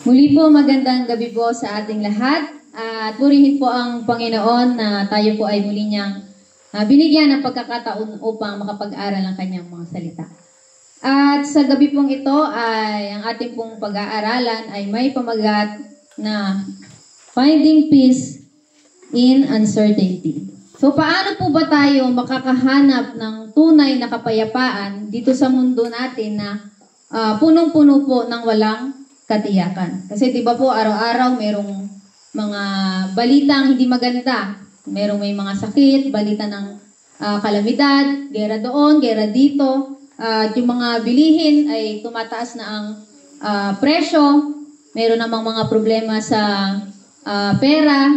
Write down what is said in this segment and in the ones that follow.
Muli po, magandang gabi po sa ating lahat. At purihin po ang Panginoon na tayo po ay muli niyang binigyan ng pagkakataon upang makapag-aral ng kanyang mga salita. At sa gabi pong ito ay ang ating pong pag-aaralan ay may pamagat na Finding Peace in Uncertainty. So paano po ba tayo makakahanap ng tunay na kapayapaan dito sa mundo natin na punong-puno po ng walang katiyakan? Kasi di ba po araw-araw merong mga balitang hindi maganda. Merong may mga sakit, balita ng kalamidad, gera doon, gera dito. Yung mga bilihin ay tumataas na ang presyo. Meron namang mga problema sa pera,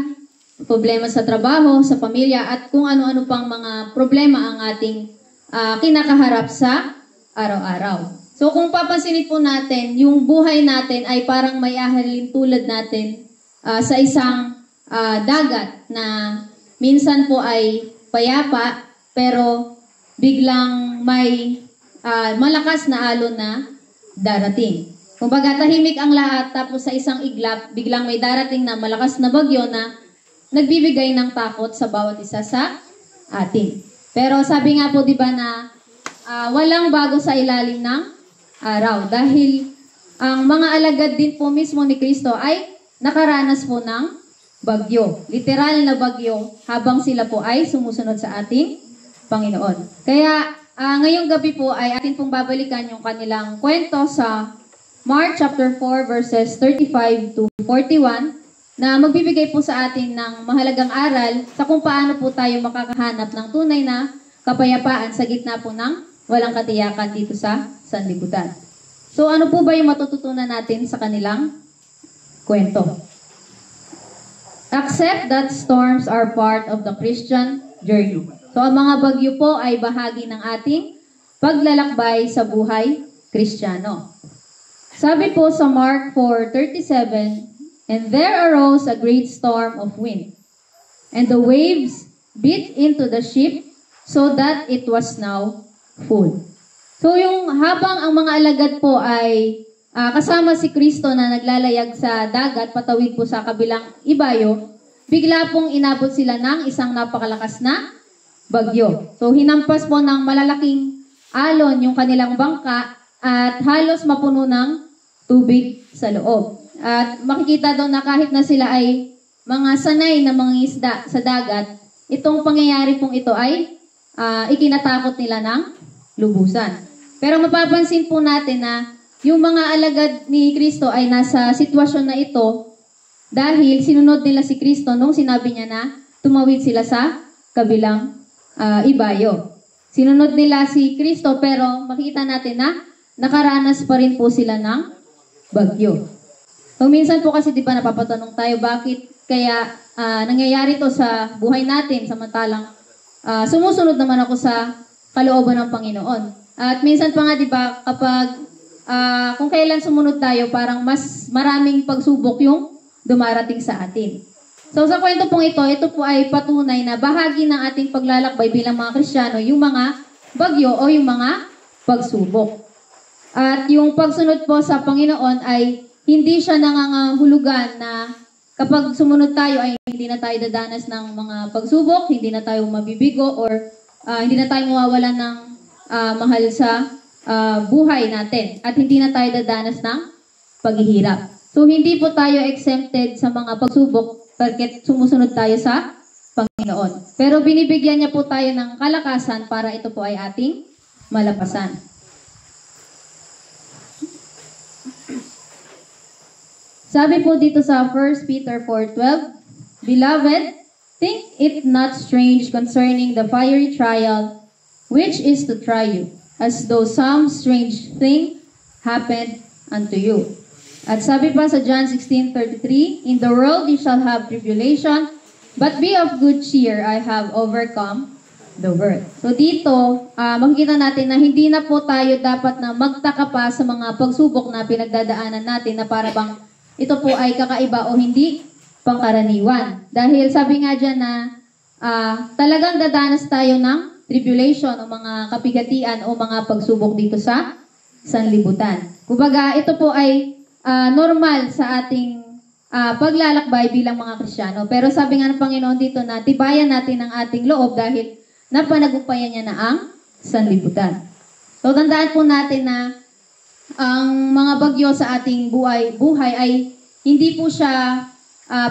problema sa trabaho, sa pamilya, at kung ano-ano pang mga problema ang ating kinakaharap sa araw-araw. So kung papansinin po natin, yung buhay natin ay parang may ahalin tulad natin sa isang dagat na minsan po ay payapa, pero biglang may malakas na alon na darating. Kumbaga tahimik ang lahat, tapos sa isang iglap, biglang may darating na malakas na bagyo na nagbibigay ng takot sa bawat isa sa atin. Pero sabi nga po, di ba, na walang bago sa ilalim ng araw. Dahil ang mga alagad din po mismo ni Kristo ay nakaranas po ng bagyo. Literal na bagyo habang sila po ay sumusunod sa ating Panginoon. Kaya ngayong gabi po ay atin pong babalikan yung kanilang kwento sa Mark chapter 4 verses 35 to 41 na magbibigay po sa atin ng mahalagang aral sa kung paano po tayo makakahanap ng tunay na kapayapaan sa gitna po ng walang katiyakan dito sa sanlibutan. So ano po ba yung matututunan natin sa kanilang kwento? Accept that storms are part of the Christian journey. So ang mga bagyo po ay bahagi ng ating paglalakbay sa buhay Kristiyano. Sabi po sa Mark 4:37, "And there arose a great storm of wind, and the waves beat into the ship so that it was now full." So yung habang ang mga alagad po ay kasama si Kristo na naglalayag sa dagat patawid po sa kabilang ibayo, bigla pong inabot sila ng isang napakalakas na bagyo. So hinampas po ng malalaking alon yung kanilang bangka at halos mapuno ng tubig sa loob. At makikita doon na kahit na sila ay mga sanay na mga isda sa dagat, itong pangyayari pong ito ay ikinatakot nila ng lubusan. Pero mapapansin po natin na yung mga alagad ni Kristo ay nasa sitwasyon na ito dahil sinunod nila si Kristo nung sinabi niya na tumawid sila sa kabilang ibayo. Sinunod nila si Kristo pero makikita natin na nakaranas pa rin po sila ng bagyo. So minsan po kasi di ba napapatanong tayo bakit kaya nangyayari to sa buhay natin samantalang sumusunod naman ako sa kalooban ng Panginoon. At minsan pa nga di ba kapag kung kailan sumunod tayo parang mas maraming pagsubok yung dumarating sa atin. So sa kwento pong ito po ay patunay na bahagi ng ating paglalakbay bilang mga Kristiyano yung mga bagyo o yung mga pagsubok. At yung pagsunod po sa Panginoon ay hindi siya nangangahulugan na kapag sumunod tayo ay hindi na tayo dadanas ng mga pagsubok, hindi na tayo mabibigo, or hindi na tayo mawawalan ng mahal sa buhay natin. At hindi na tayo dadanas ng paghihirap. So hindi po tayo exempted sa mga pagsubok bakit sumusunod tayo sa Panginoon. Pero binibigyan niya po tayo ng kalakasan para ito po ay ating malapasan. Sabi po dito sa 1 Peter 4:12, "Beloved, think it not strange concerning the fiery trial which is to try you, as though some strange thing happened unto you." At sabi pa sa John 16:33, "In the world you shall have tribulation, but be of good cheer, I have overcome the world." So dito, makikita natin na hindi na po tayo dapat na magtaka pa sa mga pagsubok na pinagdadaanan natin na para bang ito po ay kakaiba o hindi pangkaraniwan. Dahil sabi nga dyan na talagang dadanas tayo ng tribulation o mga kapigatian o mga pagsubok dito sa sanlibutan. Kumbaga, ito po ay normal sa ating paglalakbay bilang mga Kristiyano. Pero sabi nga ng Panginoon dito na tibayan natin ang ating loob dahil napanagumpayan niya na ang sanlibutan. So, tandaan po natin na ang mga bagyo sa ating buhay ay hindi po siya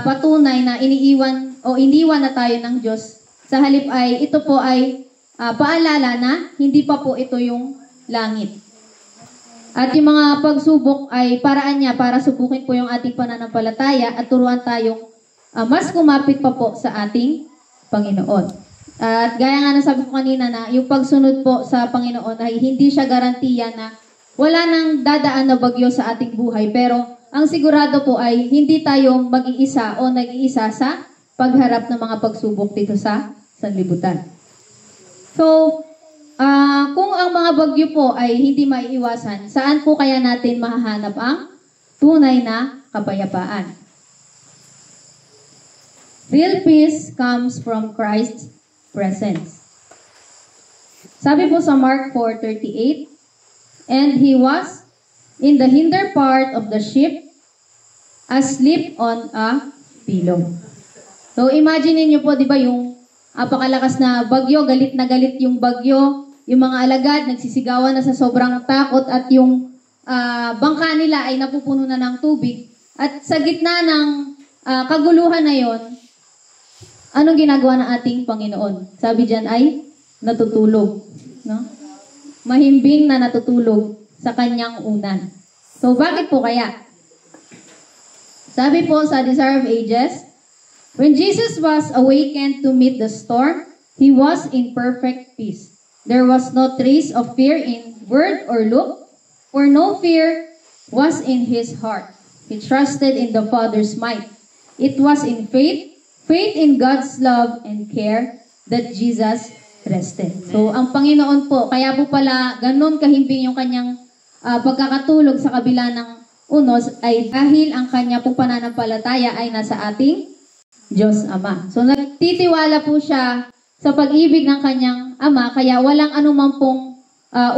patunay na iniwan na tayo ng Diyos. Sa halip ay ito po ay paalala na hindi pa po ito yung langit. At yung mga pagsubok ay paraan niya para subukin po yung ating pananampalataya at turuan tayong mas kumapit pa po sa ating Panginoon. At gaya nga na sabi ko kanina na yung pagsunod po sa Panginoon ay hindi siya garantiya na wala nang dadaan na bagyo sa ating buhay. Pero ang sigurado po ay hindi tayo mag-iisa o nag-iisa sa pagharap ng mga pagsubok dito sa sanlibutan. So, kung ang mga bagyo po ay hindi maiiwasan, saan po kaya natin mahahanap ang tunay na kapayapaan? Real peace comes from Christ's presence. Sabi po sa Mark 4:38, and he was in the hinder part of the ship, asleep on a pillow. So imagine niyo po, di ba, yung apakalakas na bagyo, galit na galit yung bagyo, yung mga alagad nagsisigawan na sa sobrang takot at yung bangka nila ay napupuno na ng tubig. At sa gitna ng kaguluhan na yon, anong ginagawa ng ating Panginoon? Sabi diyan ay natutulog, no? Mahimbing na natutulog sa kanyang unan. So bakit po kaya? Sabi po sa Desire of Ages, when Jesus was awakened to meet the storm, he was in perfect peace. There was no trace of fear in word or look, for no fear was in his heart. He trusted in the Father's might. It was in faith in God's love and care, that Jesus rested. So, ang Panginoon po, kaya po pala ganun kahimbing yung kanyang pagkakatulog sa kabila ng unos ay dahil ang kanya pong pananampalataya ay nasa ating Diyos Ama. So, nagtitiwala po siya sa pag-ibig ng kanyang Ama, kaya walang anumang pong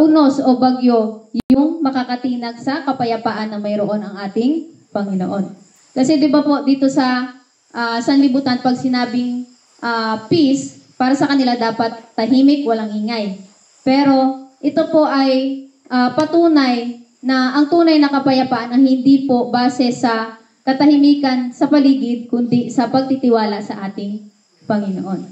unos o bagyo yung makakatinag sa kapayapaan na mayroon ang ating Panginoon. Kasi di ba po dito sa sanlibutan, pag sinabing peace, para sa kanila dapat tahimik, walang ingay. Pero ito po ay patunay na ang tunay na kapayapaan ang hindi po base sa katahimikan sa paligid, kundi sa pagtitiwala sa ating Panginoon.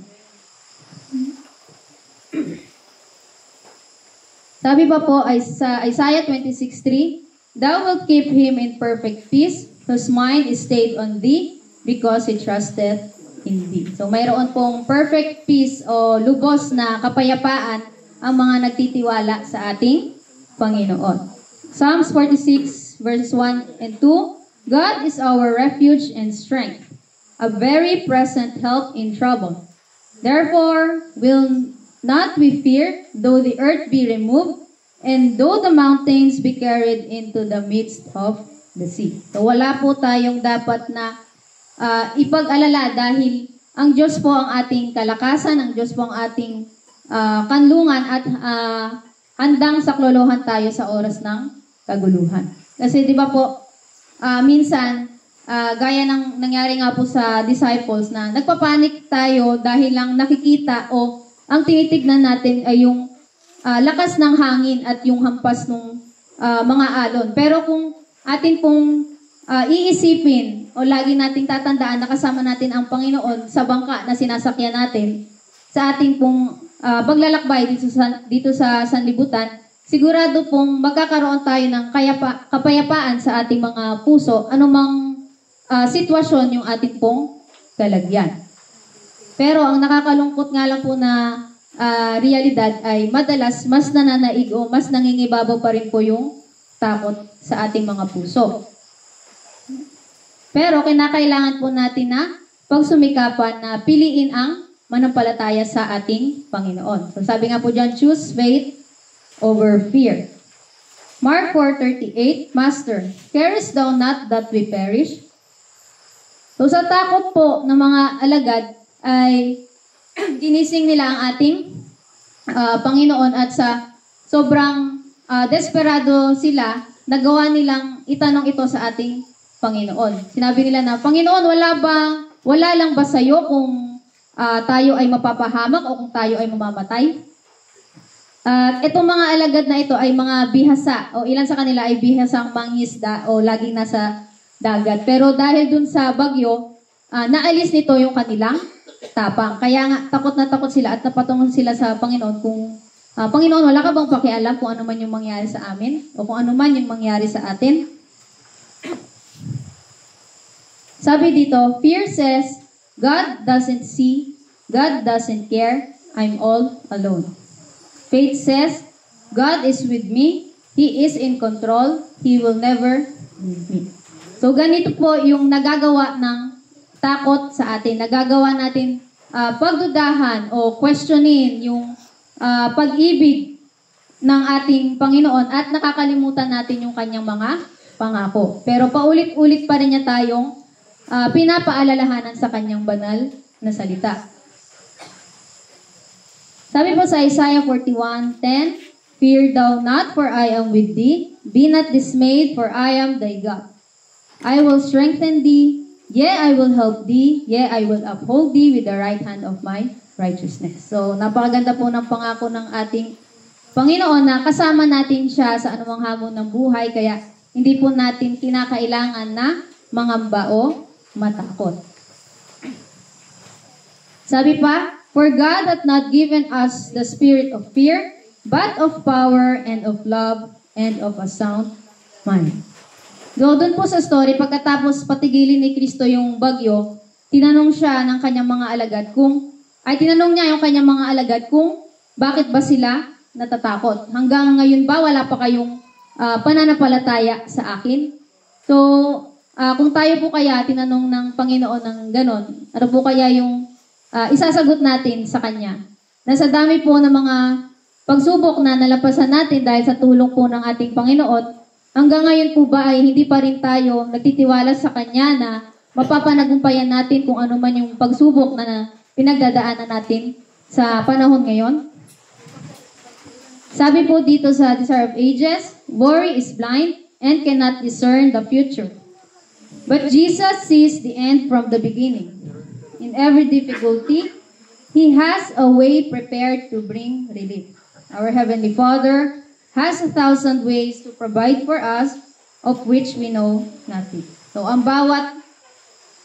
Sabi pa po ay sa Isaiah 26:3, thou wilt keep him in perfect peace, whose mind is stayed on thee, because he trusteth in thee. So mayroon pong perfect peace o lubos na kapayapaan ang mga nagtitiwala sa ating Panginoon. Psalms 46 verses 1 and 2, God is our refuge and strength, a very present help in trouble. Therefore will not we fear, though the earth be removed, and though the mountains be carried into the midst of the sea. So wala po tayong dapat na ipag-alala dahil ang Diyos po ang ating kalakasan, ang Diyos po ang ating kanlungan at handang saklolohan tayo sa oras ng kaguluhan. Kasi di ba po, minsan, gaya ng nangyari nga po sa disciples na nagpapanik tayo dahil lang nakikita o ang tinitignan natin ay yung lakas ng hangin at yung hampas ng mga alon. Pero kung atin pong iisipin o lagi nating tatandaan na kasama natin ang Panginoon sa bangka na sinasakyan natin sa ating pong paglalakbay dito sa sanlibutan, sigurado pong magkakaroon tayo ng kapayapaan sa ating mga puso, anumang sitwasyon yung ating pong kalagyan. Pero ang nakakalungkot nga lang po na realidad ay madalas mas nananaig o mas nangingibabaw pa rin po yung takot sa ating mga puso. Pero kinakailangan po natin na pagsumikapan na piliin ang manampalataya sa ating Panginoon. So sabi nga po dyan, choose faith over fear. Mark 4:38, Master, carest thou not that we perish? So sa takot po ng mga alagad ay ginising nila ang ating Panginoon at sa sobrang desperado sila, nagawa nilang itanong ito sa ating Panginoon. Sinabi nila na, Panginoon, wala lang ba sa'yo kung tayo ay mapapahamak o kung tayo ay mamamatay? At itong mga alagad na ito ay mga bihasa o ilan sa kanila ay bihasang mangisda o laging nasa dagat. Pero dahil dun sa bagyo, naalis nito yung kanilang tapang. Kaya nga, takot na takot sila at napatungon sila sa Panginoon kung, Panginoon, wala ka bang pakialam kung ano man yung mangyari sa amin? O kung ano man yung mangyari sa atin? Sabi dito, fear says, God doesn't see, God doesn't care, I'm all alone. Faith says, God is with me, He is in control, He will never leave me. So ganito po yung nagagawa ng takot sa atin. Nagagawa natin pagdudahan o questionin yung pag-ibig ng ating Panginoon at nakakalimutan natin yung kanyang mga pangako. Pero paulit-ulit pa rin niya tayong pinapaalalahanan sa kanyang banal na salita. Sabi po sa Isaiah 41:10, fear thou not, for I am with thee. Be not dismayed, for I am thy God. I will strengthen thee. Yea, I will help thee. Yea, I will uphold thee with the right hand of my righteousness. So, napakaganda po ng pangako ng ating Panginoon na kasama natin siya sa anumang hamon ng buhay. Kaya, hindi po natin kinakailangan na mangamba o matakot. Sabi pa, for God hath not given us the spirit of fear, but of power and of love and of a sound mind. So, doon po sa story, pagkatapos patigilin ni Kristo yung bagyo, tinanong siya ng kanyang mga alagad tinanong niya yung kanyang mga alagad kung bakit ba sila natatakot. Hanggang ngayon ba, wala pa kayong pananampalataya sa akin? So, kung tayo po kaya tinanong ng Panginoon ng ganon, ano po kaya yung isasagot natin sa Kanya? Nasa dami po ng mga pagsubok na nalapasan natin dahil sa tulong po ng ating Panginoon, hanggang ngayon po ba ay hindi pa rin tayo nagtitiwala sa Kanya na mapapanagumpayan natin kung ano man yung pagsubok na pinagdadaanan natin sa panahon ngayon? Sabi po dito sa Desire of Ages, worry is blind and cannot discern the future. But Jesus sees the end from the beginning. In every difficulty, He has a way prepared to bring relief. Our Heavenly Father has 1,000 ways to provide for us, of which we know nothing. So, ang bawat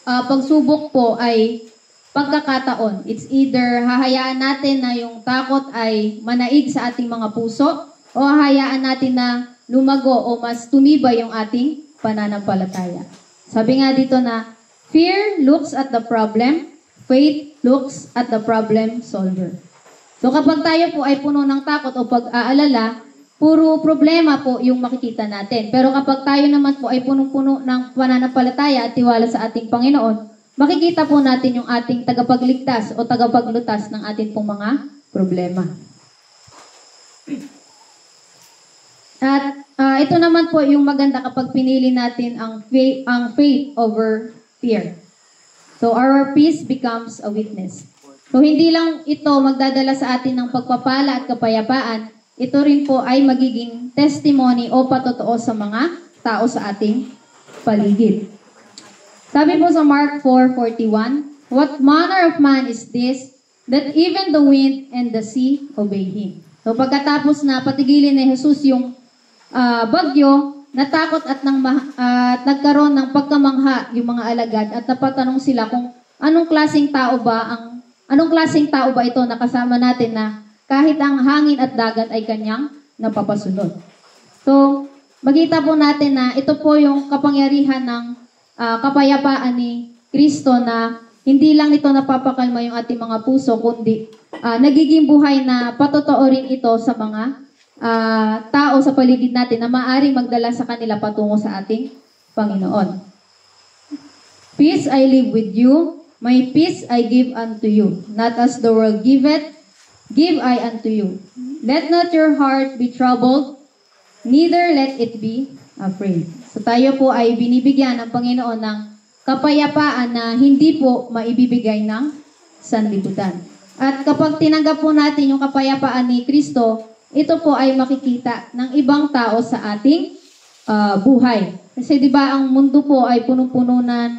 pagsubok po ay pagkakataon. It's either hahayaan natin na yung takot ay manaig sa ating mga puso, o hahayaan natin na lumago o mas tumibay yung ating pananampalataya. Sabi nga dito na, fear looks at the problem, faith looks at the problem solver. So kapag tayo po ay puno ng takot o pag-aalala, puro problema po yung makikita natin. Pero kapag tayo naman po ay punong-puno ng pananampalataya at tiwala sa ating Panginoon, makikita po natin yung ating tagapagligtas o tagapaglutas ng ating pong mga problema. At ito naman po yung maganda kapag pinili natin ang faith over fear. So our peace becomes a witness. So hindi lang ito magdadala sa atin ng pagpapala at kapayapaan, ito rin po ay magiging testimony o patotoo sa mga tao sa ating paligid. Sabi po sa Mark 4:41, what manner of man is this, that even the wind and the sea obey Him? So pagkatapos na patigilin ni Jesus yung bagyo, natakot at nagkaroon ng pagkamangha yung mga alagad at napatanong sila kung anong klaseng tao ba ito na kasama natin na kahit ang hangin at dagat ay kanyang napapasunod. So, makita po natin na ito po yung kapangyarihan ng kapayapaan ni Kristo na hindi lang ito napapakalma yung ating mga puso, kundi nagiging buhay na patotoo rin ito sa mga tao sa paligid natin na maaaring magdala sa kanila patungo sa ating Panginoon. Peace I leave with you, my peace I give unto you. Not as the world giveth, give I unto you. Let not your heart be troubled, neither let it be afraid. So tayo po ay binibigyan ng Panginoon ng kapayapaan na hindi po maibibigay ng sanlibutan. At kapag tinanggap po natin yung kapayapaan ni Kristo, ito po ay makikita ng ibang tao sa ating buhay. Kasi di ba ang mundo po ay punong-puno ng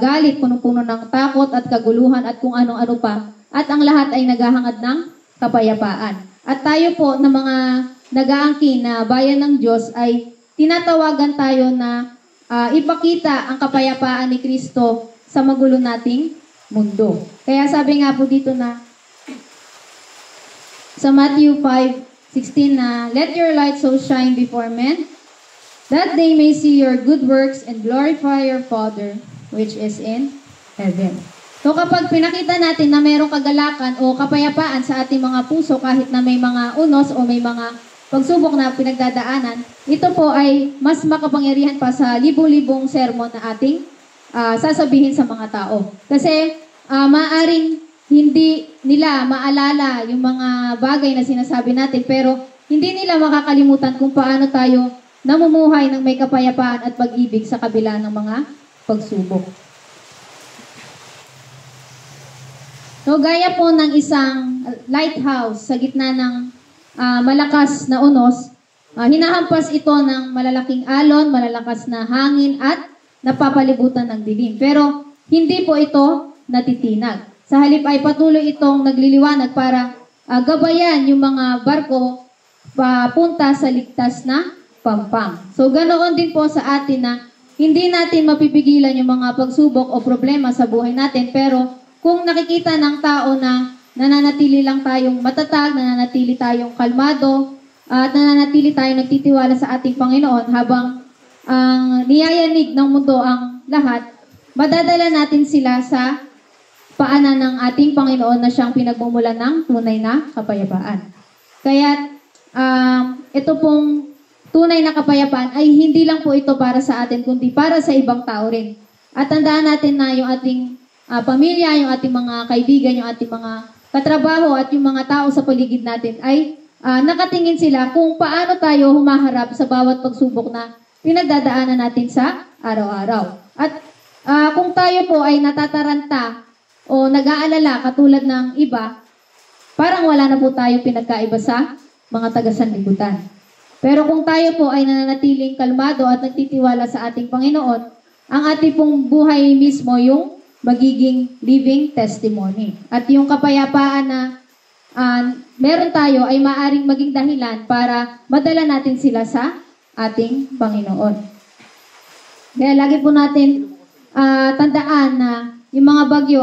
galit, punong-puno ng takot at kaguluhan at kung ano-ano pa. At ang lahat ay naghahangad ng kapayapaan. At tayo po na mga nag-aangkin na bayan ng Diyos ay tinatawagan tayo na ipakita ang kapayapaan ni Kristo sa magulo nating mundo. Kaya sabi nga po dito na sa Matthew 5:16 na, "Let your light so shine before men, that they may see your good works and glorify your Father which is in heaven." So kapag pinakita natin na mayroong kagalakan o kapayapaan sa ating mga puso kahit na may mga unos o may mga pagsubok na pinagdadaanan, ito po ay mas makapangyarihan pa sa libu-libong sermon na ating sasabihin sa mga tao. Kasi maaring hindi nila maalala yung mga bagay na sinasabi natin, pero hindi nila makakalimutan kung paano tayo namumuhay ng may kapayapaan at pag-ibig sa kabila ng mga pagsubok. So, gaya po ng isang lighthouse sa gitna ng malakas na unos, hinahampas ito ng malalaking alon, malalakas na hangin at napapalibutan ng dilim. Pero hindi po ito natitinag. Sa halip ay patuloy itong nagliliwanag para gabayan yung mga barko papunta sa ligtas na pampang. So ganoon din po sa atin na hindi natin mapipigilan yung mga pagsubok o problema sa buhay natin, pero kung nakikita ng tao na nananatili lang tayong matatag, nananatili tayong kalmado, at nananatili tayong nagtitiwala sa ating Panginoon habang ang niyayanig ng mundo ang lahat, madadala natin sila sa paanan ng ating Panginoon na siyang pinagmumulan ng tunay na kapayapaan. Kaya ito pong tunay na kapayapaan ay hindi lang po ito para sa atin, kundi para sa ibang tao rin. At tandaan natin na yung ating pamilya, yung ating mga kaibigan, yung ating mga katrabaho at yung mga tao sa paligid natin ay nakatingin sila kung paano tayo humaharap sa bawat pagsubok na pinagdadaanan natin sa araw-araw. At kung tayo po ay natataranta o nag-aalala katulad ng iba, parang wala na po tayo pinagkaiba sa mga taga-sanlibutan. Pero kung tayo po ay nananatiling kalmado at nagtitiwala sa ating Panginoon, ang ating pong buhay mismo yung magiging living testimony. At yung kapayapaan na meron tayo ay maaring maging dahilan para madala natin sila sa ating Panginoon. Kaya lagi po natin tandaan na yung mga bagyo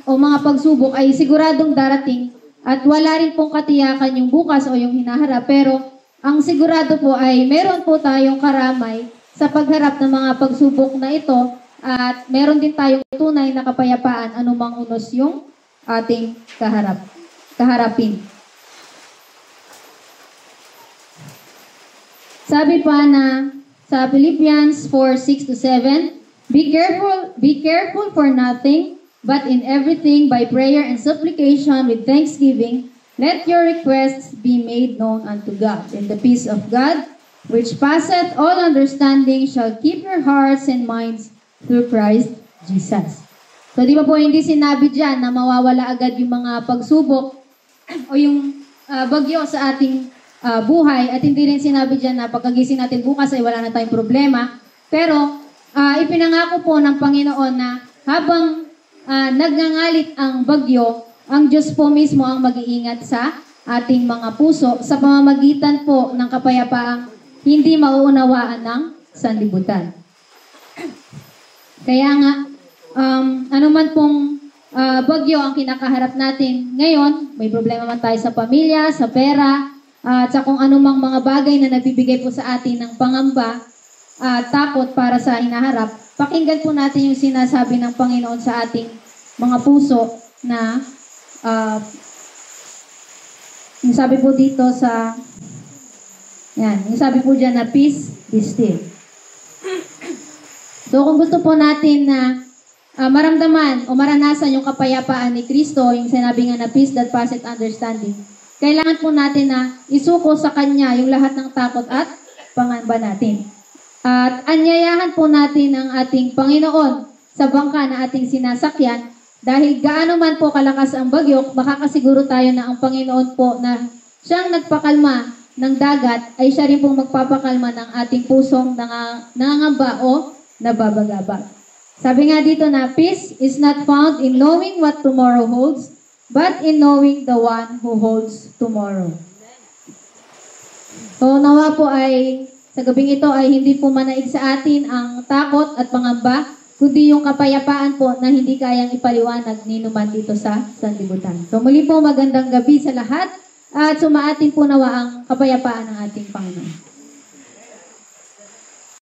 o mga pagsubok ay siguradong darating at wala rin pong katiyakan yung bukas o yung hinaharap, pero ang sigurado po ay meron po tayong karamay sa pagharap ng mga pagsubok na ito at meron din tayong tunay na kapayapaan anumang unos yung ating kaharapin. Sabi pa na sa Philippians 4:6-7, Be careful for nothing, but in everything by prayer and supplication with thanksgiving, let your requests be made known unto God. And the peace of God, which passeth all understanding, shall keep your hearts and minds through Christ Jesus. So di ba po hindi sinabi dyan na mawawala agad yung mga pagsubok o yung bagyo sa ating buhay, at hindi rin sinabi dyan na pagkagising natin bukas ay wala na tayong problema. Pero ipinangako po ng Panginoon na habang nagngangalit ang bagyo, ang Diyos po mismo ang mag-iingat sa ating mga puso sa pamamagitan po ng kapayapaang hindi mauunawaan ng sanlibutan. Kaya nga, anuman pong bagyo ang kinakaharap natin ngayon, may problema man tayo sa pamilya, sa pera, at sa kung anumang mga bagay na nagbibigay po sa atin ng pangamba at takot para sa hinaharap, pakinggan po natin yung sinasabi ng Panginoon sa ating mga puso na yung sabi po dito sa yung sabi po dyan na peace be still. So kung gusto po natin na maramdaman o maranasan yung kapayapaan ni Kristo, yung sinabi nga na peace that passeth understanding, kailangan po natin na isuko sa Kanya yung lahat ng takot at pangamba natin. At anyayahan po natin ang ating Panginoon sa bangka na ating sinasakyan Dahil gaano man po kalakas ang bagyo, makakasiguro tayo na ang Panginoon po na siyang nagpakalma ng dagat ay siya rin pong magpapakalma ng ating pusong nangangamba o nababagabag. Sabi nga dito na, peace is not found in knowing what tomorrow holds, but in knowing the one who holds tomorrow. So nawa po ay sa gabing ito ay hindi po manaig sa atin ang takot at pangamba, kundi yung kapayapaan po na hindi kayang ipaliwanag ni numan dito sa sanlibutan. So muli po magandang gabi sa lahat at sumaating po nawa ang kapayapaan ng ating Panginoon.